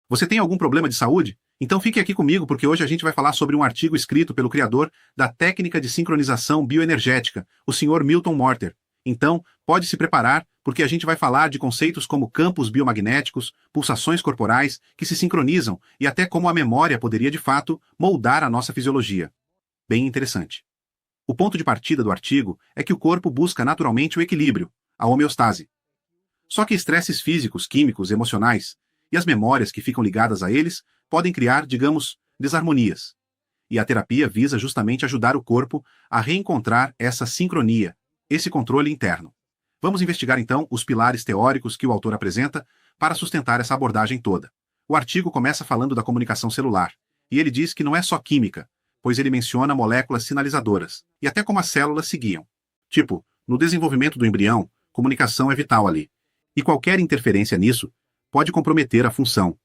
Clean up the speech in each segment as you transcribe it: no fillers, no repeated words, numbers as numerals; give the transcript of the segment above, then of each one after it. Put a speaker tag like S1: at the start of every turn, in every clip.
S1: Você tem algum problema de saúde? Então fique aqui comigo porque hoje a gente vai falar sobre um artigo escrito pelo criador da técnica de sincronização bioenergética, o Sr. Milton Morter. Então, pode se preparar porque a gente vai falar de conceitos como campos biomagnéticos, pulsações corporais que se sincronizam e até como a memória poderia de fato moldar a nossa fisiologia. Bem interessante. O ponto de partida do artigo é que o corpo busca naturalmente o equilíbrio, a homeostase. Só que estresses físicos, químicos, emocionais e as memórias que ficam ligadas a eles podem criar, digamos, desarmonias. E a terapia visa justamente ajudar o corpo a reencontrar essa sincronia, esse controle interno. Vamos investigar então os pilares teóricos que o autor apresenta para sustentar essa abordagem toda. O artigo começa falando da comunicação celular, e ele diz que não é só química, pois ele menciona moléculas sinalizadoras, e até como as células se guiam. Tipo, no desenvolvimento do embrião, comunicação é vital ali, e qualquer interferência nisso pode comprometer a função,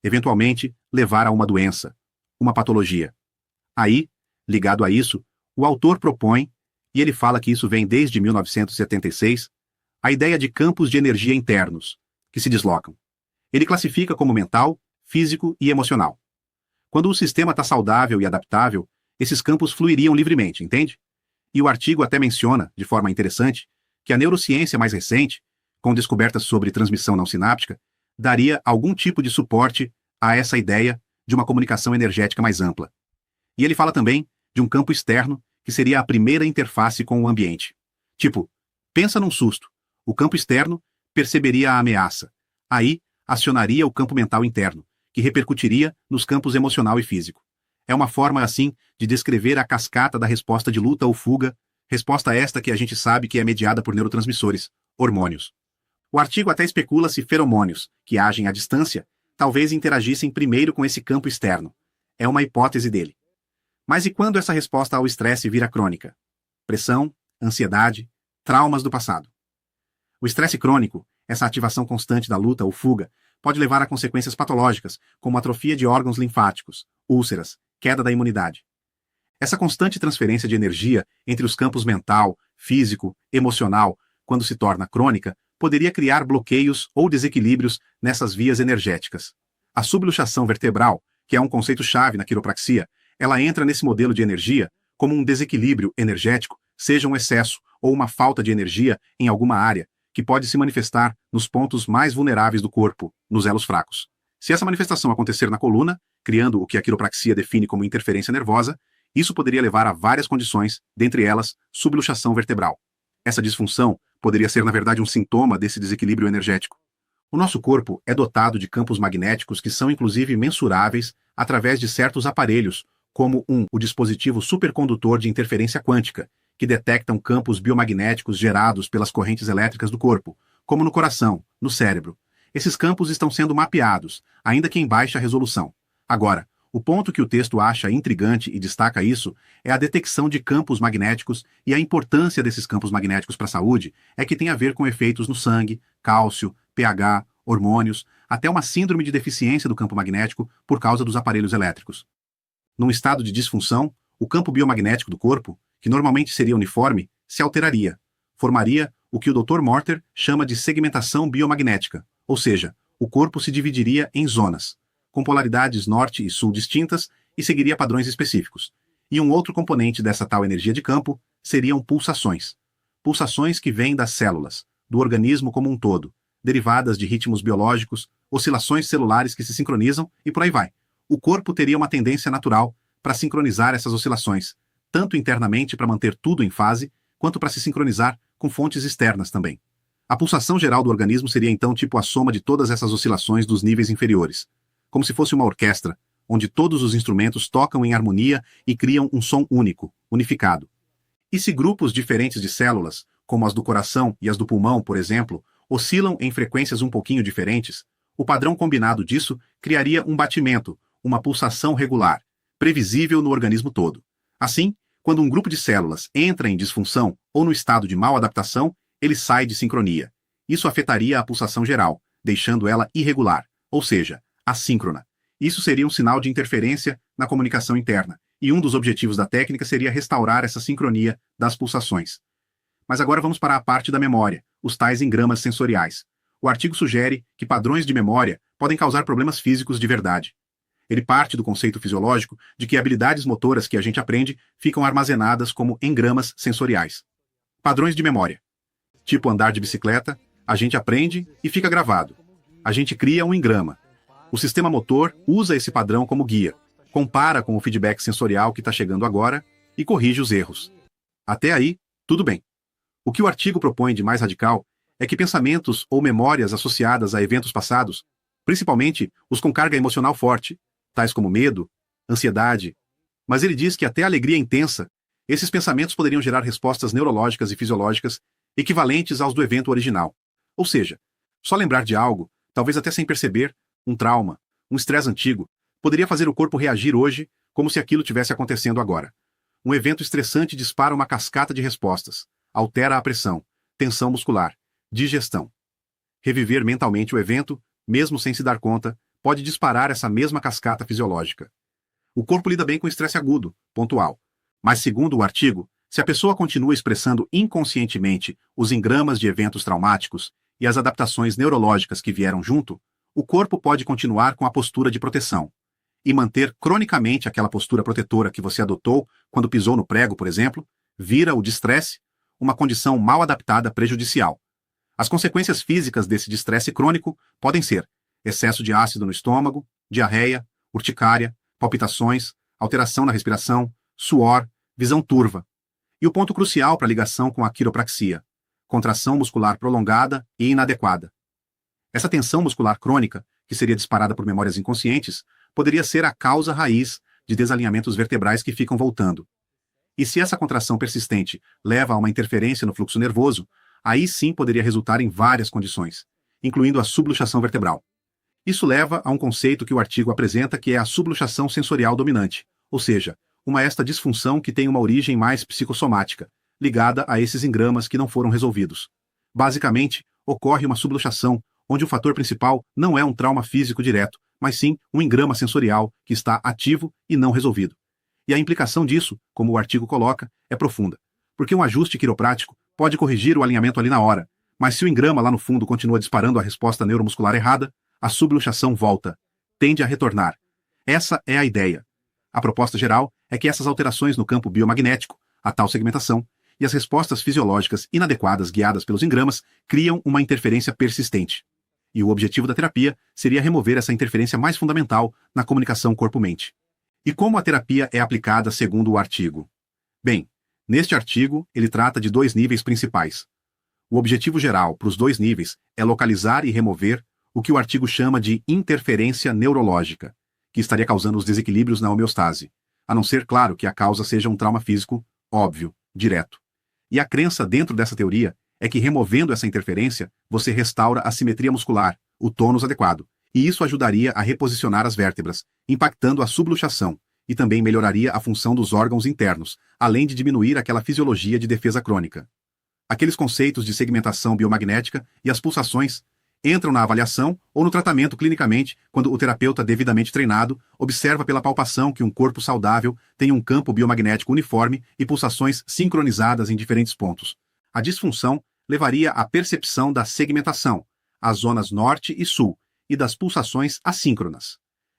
S1: eventualmente levar a uma doença, uma patologia. Aí, ligado a isso, o autor propõe, e ele fala que isso vem desde 1976, a ideia de campos de energia internos, que se deslocam. Ele classifica como mental, físico e emocional. Quando o sistema está saudável e adaptável, esses campos fluiriam livremente, entende? E o artigo até menciona, de forma interessante, que a neurociência mais recente, com descobertas sobre transmissão não sináptica, daria algum tipo de suporte a essa ideia de uma comunicação energética mais ampla. E ele fala também de um campo externo que seria a primeira interface com o ambiente. Tipo, pensa num susto. O campo externo perceberia a ameaça. Aí, acionaria o campo mental interno, que repercutiria nos campos emocional e físico. É uma forma, assim, de descrever a cascata da resposta de luta ou fuga, resposta esta que a gente sabe que é mediada por neurotransmissores, hormônios. O artigo até especula se feromônios, que agem à distância, talvez interagissem primeiro com esse campo externo. É uma hipótese dele. Mas e quando essa resposta ao estresse vira crônica? Pressão, ansiedade, traumas do passado. O estresse crônico, essa ativação constante da luta ou fuga, pode levar a consequências patológicas, como atrofia de órgãos linfáticos, úlceras, queda da imunidade. Essa constante transferência de energia entre os campos mental, físico, emocional, quando se torna crônica, poderia criar bloqueios ou desequilíbrios nessas vias energéticas. A subluxação vertebral, que é um conceito-chave na quiropraxia, ela entra nesse modelo de energia como um desequilíbrio energético, seja um excesso ou uma falta de energia em alguma área, que pode se manifestar nos pontos mais vulneráveis do corpo, nos elos fracos. Se essa manifestação acontecer na coluna, criando o que a quiropraxia define como interferência nervosa, isso poderia levar a várias condições, dentre elas, subluxação vertebral. Essa disfunção poderia ser, na verdade, um sintoma desse desequilíbrio energético. O nosso corpo é dotado de campos magnéticos que são inclusive mensuráveis através de certos aparelhos, como o dispositivo supercondutor de interferência quântica, que detectam campos biomagnéticos gerados pelas correntes elétricas do corpo, como no coração, no cérebro. Esses campos estão sendo mapeados, ainda que em baixa resolução. Agora, o ponto que o texto acha intrigante e destaca isso é a detecção de campos magnéticos, e a importância desses campos magnéticos para a saúde é que tem a ver com efeitos no sangue, cálcio, pH, hormônios, até uma síndrome de deficiência do campo magnético por causa dos aparelhos elétricos. Num estado de disfunção, o campo biomagnético do corpo, que normalmente seria uniforme, se alteraria. Formaria o que o Dr. Morter chama de segmentação biomagnética, ou seja, o corpo se dividiria em zonas, com polaridades norte e sul distintas e seguiria padrões específicos. E um outro componente dessa tal energia de campo seriam pulsações. Pulsações que vêm das células, do organismo como um todo, derivadas de ritmos biológicos, oscilações celulares que se sincronizam e por aí vai. O corpo teria uma tendência natural para sincronizar essas oscilações, tanto internamente para manter tudo em fase, quanto para se sincronizar com fontes externas também. A pulsação geral do organismo seria então tipo a soma de todas essas oscilações dos níveis inferiores, como se fosse uma orquestra, onde todos os instrumentos tocam em harmonia e criam um som único, unificado. E se grupos diferentes de células, como as do coração e as do pulmão, por exemplo, oscilam em frequências um pouquinho diferentes, o padrão combinado disso criaria um batimento, uma pulsação regular, previsível no organismo todo. Assim, quando um grupo de células entra em disfunção ou no estado de mal adaptação, ele sai de sincronia. Isso afetaria a pulsação geral, deixando ela irregular, ou seja, assíncrona. Isso seria um sinal de interferência na comunicação interna, e um dos objetivos da técnica seria restaurar essa sincronia das pulsações. Mas agora vamos para a parte da memória, os tais engramas sensoriais. O artigo sugere que padrões de memória podem causar problemas físicos de verdade. Ele parte do conceito fisiológico de que habilidades motoras que a gente aprende ficam armazenadas como engramas sensoriais. Padrões de memória. Tipo andar de bicicleta, a gente aprende e fica gravado. A gente cria um engrama. O sistema motor usa esse padrão como guia, compara com o feedback sensorial que está chegando agora e corrige os erros. Até aí, tudo bem. O que o artigo propõe de mais radical é que pensamentos ou memórias associadas a eventos passados, principalmente os com carga emocional forte, tais como medo, ansiedade, mas ele diz que até a alegria intensa, esses pensamentos poderiam gerar respostas neurológicas e fisiológicas equivalentes aos do evento original. Ou seja, só lembrar de algo, talvez até sem perceber, um trauma, um estresse antigo, poderia fazer o corpo reagir hoje como se aquilo tivesse acontecendo agora. Um evento estressante dispara uma cascata de respostas, altera a pressão, tensão muscular, digestão. Reviver mentalmente o evento, mesmo sem se dar conta, pode disparar essa mesma cascata fisiológica. O corpo lida bem com estresse agudo, pontual. Mas, segundo o artigo, se a pessoa continua expressando inconscientemente os engramas de eventos traumáticos e as adaptações neurológicas que vieram junto, o corpo pode continuar com a postura de proteção e manter cronicamente aquela postura protetora que você adotou quando pisou no prego, por exemplo, vira o distresse uma condição mal adaptada prejudicial. As consequências físicas desse distresse crônico podem ser excesso de ácido no estômago, diarreia, urticária, palpitações, alteração na respiração, suor, visão turva. E o ponto crucial para a ligação com a quiropraxia: contração muscular prolongada e inadequada. Essa tensão muscular crônica, que seria disparada por memórias inconscientes, poderia ser a causa raiz de desalinhamentos vertebrais que ficam voltando. E se essa contração persistente leva a uma interferência no fluxo nervoso, aí sim poderia resultar em várias condições, incluindo a subluxação vertebral. Isso leva a um conceito que o artigo apresenta, que é a subluxação sensorial dominante, ou seja, esta disfunção que tem uma origem mais psicossomática, ligada a esses engramas que não foram resolvidos. Basicamente, ocorre uma subluxação, onde o fator principal não é um trauma físico direto, mas sim um engrama sensorial que está ativo e não resolvido. E a implicação disso, como o artigo coloca, é profunda, porque um ajuste quiroprático pode corrigir o alinhamento ali na hora, mas se o engrama lá no fundo continua disparando a resposta neuromuscular errada, a subluxação volta, tende a retornar. Essa é a ideia. A proposta geral é que essas alterações no campo biomagnético, a tal segmentação, e as respostas fisiológicas inadequadas guiadas pelos engramas criam uma interferência persistente. E o objetivo da terapia seria remover essa interferência mais fundamental na comunicação corpo-mente. E como a terapia é aplicada segundo o artigo? Bem, neste artigo ele trata de 2 níveis principais. O objetivo geral para os 2 níveis é localizar e remover o que o artigo chama de interferência neurológica, que estaria causando os desequilíbrios na homeostase, a não ser, claro, que a causa seja um trauma físico óbvio, direto. E a crença dentro dessa teoria é que removendo essa interferência, você restaura a simetria muscular, o tônus adequado, e isso ajudaria a reposicionar as vértebras, impactando a subluxação, e também melhoraria a função dos órgãos internos, além de diminuir aquela fisiologia de defesa crônica. Aqueles conceitos de segmentação biomagnética e as pulsações entram na avaliação ou no tratamento clinicamente quando o terapeuta devidamente treinado observa pela palpação que um corpo saudável tem um campo biomagnético uniforme e pulsações sincronizadas em diferentes pontos. A disfunção levaria à percepção da segmentação, as zonas norte e sul, e das pulsações assíncronas.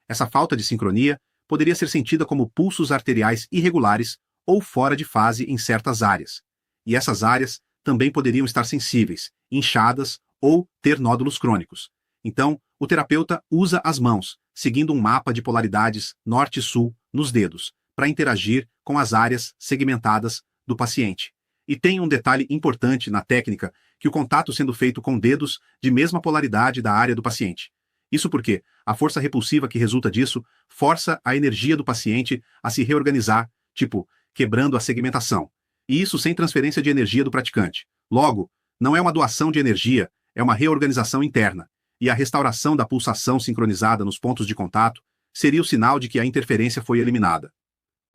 S1: Essa falta de sincronia poderia ser sentida como pulsos arteriais irregulares ou fora de fase em certas áreas. E essas áreas também poderiam estar sensíveis, inchadas ou ter nódulos crônicos. Então, o terapeuta usa as mãos, seguindo um mapa de polaridades norte e sul nos dedos, para interagir com as áreas segmentadas do paciente. E tem um detalhe importante na técnica, que o contato sendo feito com dedos de mesma polaridade da área do paciente. Isso porque a força repulsiva que resulta disso força a energia do paciente a se reorganizar, tipo, quebrando a segmentação. E isso sem transferência de energia do praticante. Logo, não é uma doação de energia, é uma reorganização interna. E a restauração da pulsação sincronizada nos pontos de contato seria o sinal de que a interferência foi eliminada.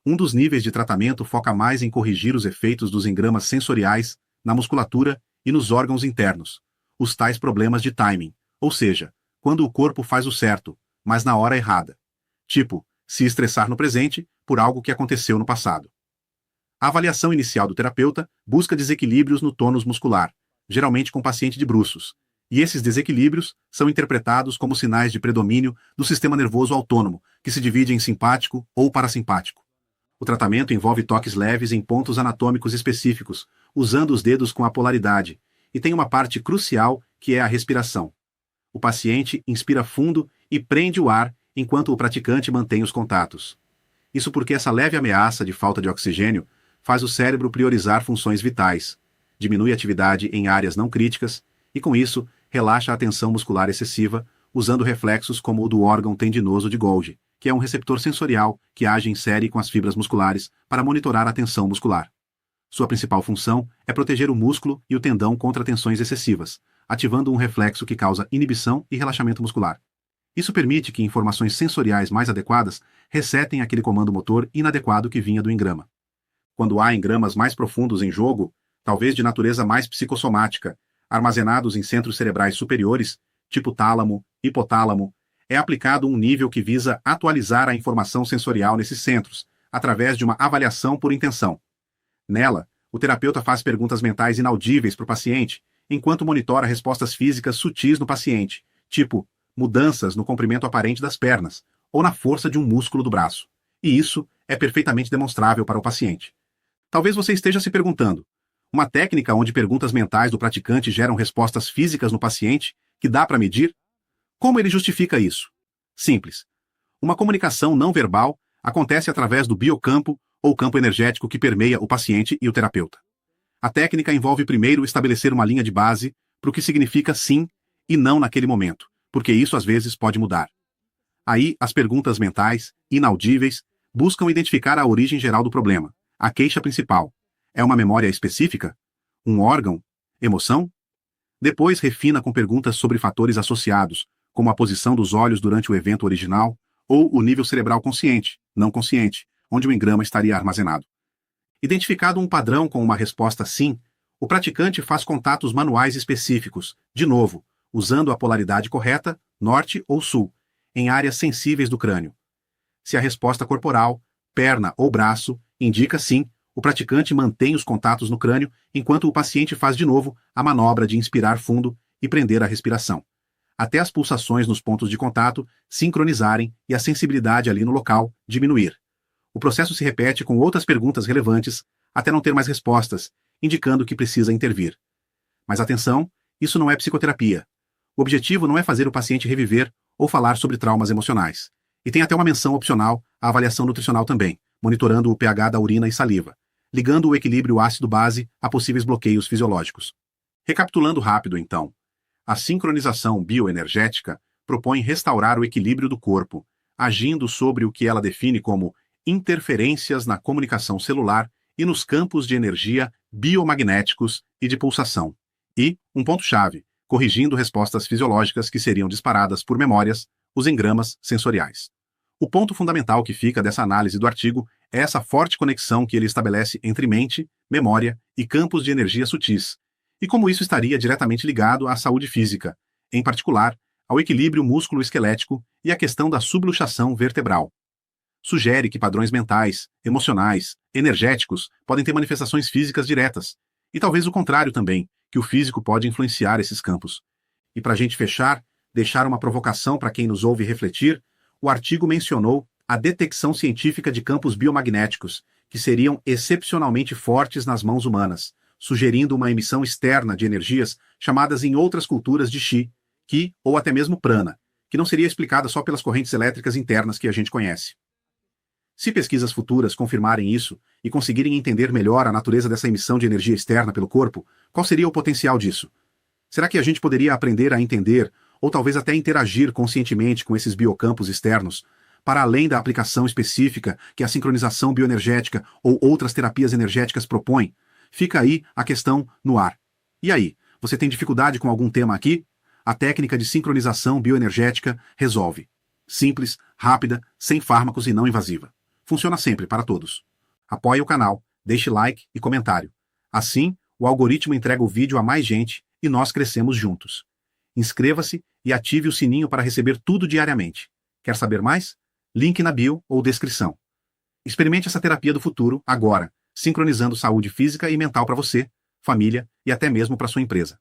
S1: Um dos níveis de tratamento foca mais em corrigir os efeitos dos engramas sensoriais na musculatura e nos órgãos internos, os tais problemas de timing, ou seja, quando o corpo faz o certo, mas na hora errada. Tipo, se estressar no presente por algo que aconteceu no passado. A avaliação inicial do terapeuta busca desequilíbrios no tônus muscular, geralmente com paciente de bruços, E esses desequilíbrios são interpretados como sinais de predomínio do sistema nervoso autônomo, que se divide em simpático ou parasimpático. O tratamento envolve toques leves em pontos anatômicos específicos, usando os dedos com a polaridade, e tem uma parte crucial que é a respiração. O paciente inspira fundo e prende o ar enquanto o praticante mantém os contatos. Isso porque essa leve ameaça de falta de oxigênio faz o cérebro priorizar funções vitais, diminui a atividade em áreas não críticas e, com isso, relaxa a tensão muscular excessiva, usando reflexos como o do órgão tendinoso de Golgi, que é um receptor sensorial que age em série com as fibras musculares para monitorar a tensão muscular. Sua principal função é proteger o músculo e o tendão contra tensões excessivas, ativando um reflexo que causa inibição e relaxamento muscular. Isso permite que informações sensoriais mais adequadas resetem aquele comando motor inadequado que vinha do engrama. Quando há engramas mais profundos em jogo, talvez de natureza mais psicossomática, armazenados em centros cerebrais superiores, tipo tálamo, hipotálamo, é aplicado um nível que visa atualizar a informação sensorial nesses centros, através de uma avaliação por intenção. Nela, o terapeuta faz perguntas mentais inaudíveis para o paciente, enquanto monitora respostas físicas sutis no paciente, tipo mudanças no comprimento aparente das pernas ou na força de um músculo do braço. E isso é perfeitamente demonstrável para o paciente. Talvez você esteja se perguntando: uma técnica onde perguntas mentais do praticante geram respostas físicas no paciente que dá para medir? Como ele justifica isso? Simples. Uma comunicação não verbal acontece através do biocampo ou campo energético que permeia o paciente e o terapeuta. A técnica envolve primeiro estabelecer uma linha de base para o que significa sim e não naquele momento, porque isso às vezes pode mudar. Aí, as perguntas mentais, inaudíveis, buscam identificar a origem geral do problema, a queixa principal. É uma memória específica? Um órgão? Emoção? Depois refina com perguntas sobre fatores associados, como a posição dos olhos durante o evento original, ou o nível cerebral consciente, não consciente, onde o engrama estaria armazenado. Identificado um padrão com uma resposta sim, o praticante faz contatos manuais específicos, de novo, usando a polaridade correta, norte ou sul, em áreas sensíveis do crânio. Se a resposta corporal, perna ou braço, indica sim, o praticante mantém os contatos no crânio enquanto o paciente faz de novo a manobra de inspirar fundo e prender a respiração, até as pulsações nos pontos de contato sincronizarem e a sensibilidade ali no local diminuir. O processo se repete com outras perguntas relevantes até não ter mais respostas, indicando que precisa intervir. Mas atenção, isso não é psicoterapia. O objetivo não é fazer o paciente reviver ou falar sobre traumas emocionais. E tem até uma menção opcional à avaliação nutricional também, monitorando o pH da urina e saliva, ligando o equilíbrio ácido-base a possíveis bloqueios fisiológicos. Recapitulando rápido, então, a sincronização bioenergética propõe restaurar o equilíbrio do corpo, agindo sobre o que ela define como interferências na comunicação celular e nos campos de energia biomagnéticos e de pulsação. E, um ponto-chave, corrigindo respostas fisiológicas que seriam disparadas por memórias, os engramas sensoriais. O ponto fundamental que fica dessa análise do artigo é essa forte conexão que ele estabelece entre mente, memória e campos de energia sutis, e como isso estaria diretamente ligado à saúde física, em particular, ao equilíbrio músculo-esquelético e à questão da subluxação vertebral. Sugere que padrões mentais, emocionais, energéticos podem ter manifestações físicas diretas, e talvez o contrário também, que o físico pode influenciar esses campos. E para a gente fechar, deixar uma provocação para quem nos ouve refletir, o artigo mencionou a detecção científica de campos biomagnéticos, que seriam excepcionalmente fortes nas mãos humanas, sugerindo uma emissão externa de energias chamadas em outras culturas de Qi, Qi ou até mesmo Prana, que não seria explicada só pelas correntes elétricas internas que a gente conhece. Se pesquisas futuras confirmarem isso e conseguirem entender melhor a natureza dessa emissão de energia externa pelo corpo, qual seria o potencial disso? Será que a gente poderia aprender a entender, ou talvez até interagir conscientemente com esses biocampos externos, para além da aplicação específica que a sincronização bioenergética ou outras terapias energéticas propõem? Fica aí a questão no ar. E aí, você tem dificuldade com algum tema aqui? A técnica de sincronização bioenergética resolve. Simples, rápida, sem fármacos e não invasiva. Funciona sempre para todos. Apoie o canal, deixe like e comentário. Assim, o algoritmo entrega o vídeo a mais gente e nós crescemos juntos. Inscreva-se e ative o sininho para receber tudo diariamente. Quer saber mais? Link na bio ou descrição. Experimente essa terapia do futuro agora, sincronizando saúde física e mental para você, família e até mesmo para sua empresa.